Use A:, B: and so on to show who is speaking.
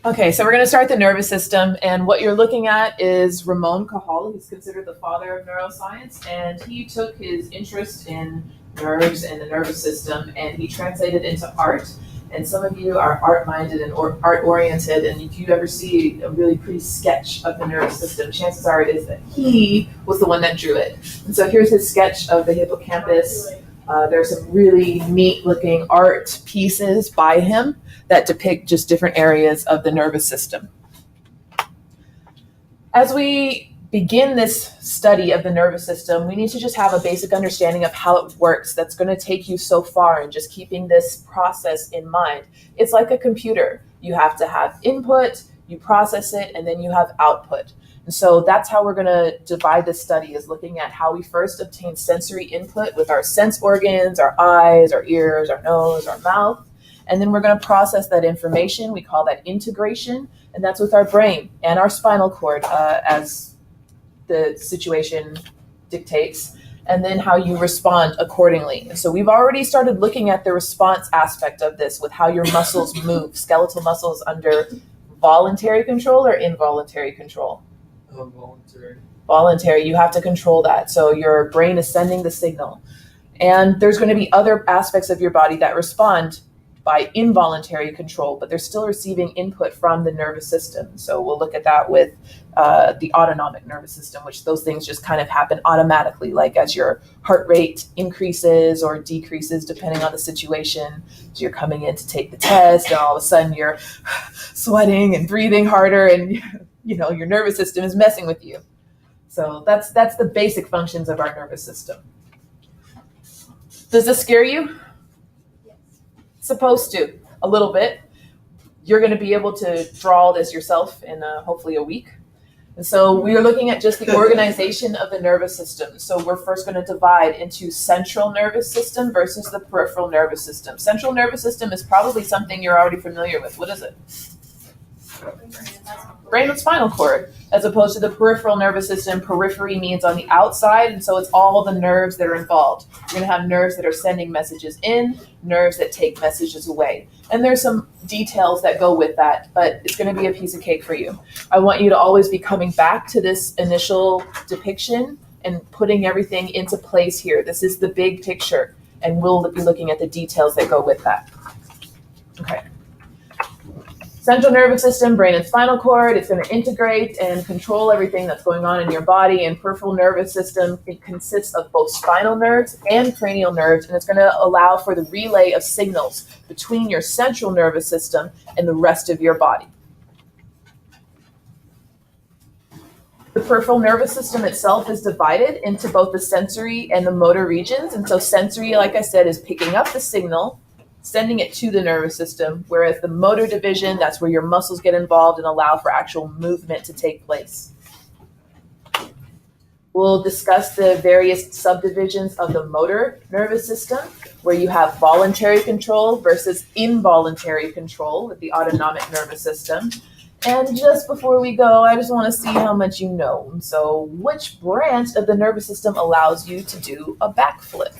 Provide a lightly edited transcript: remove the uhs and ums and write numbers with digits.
A: Okay, so we're going to start the nervous system, and what you're looking at is Ramon Cajal. He's considered the father of neuroscience, and he took his interest in nerves and the nervous system, and he translated into art. And some of you are art-minded and art-oriented, and if you ever see a really pretty sketch of the nervous system, chances are it is that he was the one that drew it. And so here's his sketch of the hippocampus. There's some really neat-looking art pieces by him that depict just different areas of the nervous system. As we begin this study of the nervous system, we need to just have a basic understanding of how it works. That's going to take you so far, and just keeping this process in mind. It's like a computer. You have to have input, you process it, and then you have output. And so that's how we're going to divide this study, is looking at how we first obtain sensory input with our sense organs, our eyes, our ears, our nose, our mouth. And then we're going to process that information. We call that integration. And that's with our brain and our spinal cord as the situation dictates. And then how you respond accordingly. And so we've already started looking at the response aspect of this with how your muscles move. Skeletal muscles under voluntary control or involuntary control? Voluntary. You have to control that. So your brain is sending the signal. And there's going to be other aspects of your body that respond by involuntary control, but they're still receiving input from the nervous system. So we'll look at that with the autonomic nervous system, which those things just kind of happen automatically, like as your heart rate increases or decreases depending on the situation. So you're coming in to take the test, and all of a sudden you're sweating and breathing harder, and your nervous system is messing with you. So that's the basic functions of our nervous system. Does this scare you? Supposed to, a little bit. You're going to be able to draw this yourself in hopefully a week. And so we are looking at just the organization of the nervous system. So we're first going to divide into central nervous system versus the peripheral nervous system. Central nervous system is probably something you're already familiar with. What is it? Brain and spinal cord, as opposed to the peripheral nervous system. Periphery means on the outside, and so it's all the nerves that are involved. You're going to have nerves that are sending messages in, nerves that take messages away. And there's some details that go with that, but it's going to be a piece of cake for you. I want you to always be coming back to this initial depiction and putting everything into place here. This is the big picture, and we'll be looking at the details that go with that. Okay. Central nervous system, brain and spinal cord, it's going to integrate and control everything that's going on in your body. And peripheral nervous system, it consists of both spinal nerves and cranial nerves, and it's going to allow for the relay of signals between your central nervous system and the rest of your body. The peripheral nervous system itself is divided into both the sensory and the motor regions. And so sensory, like I said, is picking up the signal, sending it to the nervous system, whereas the motor division, that's where your muscles get involved and allow for actual movement to take place. We'll discuss the various subdivisions of the motor nervous system, where you have voluntary control versus involuntary control with the autonomic nervous system. And just before we go, I just want to see how much you know. So which branch of the nervous system allows you to do a backflip?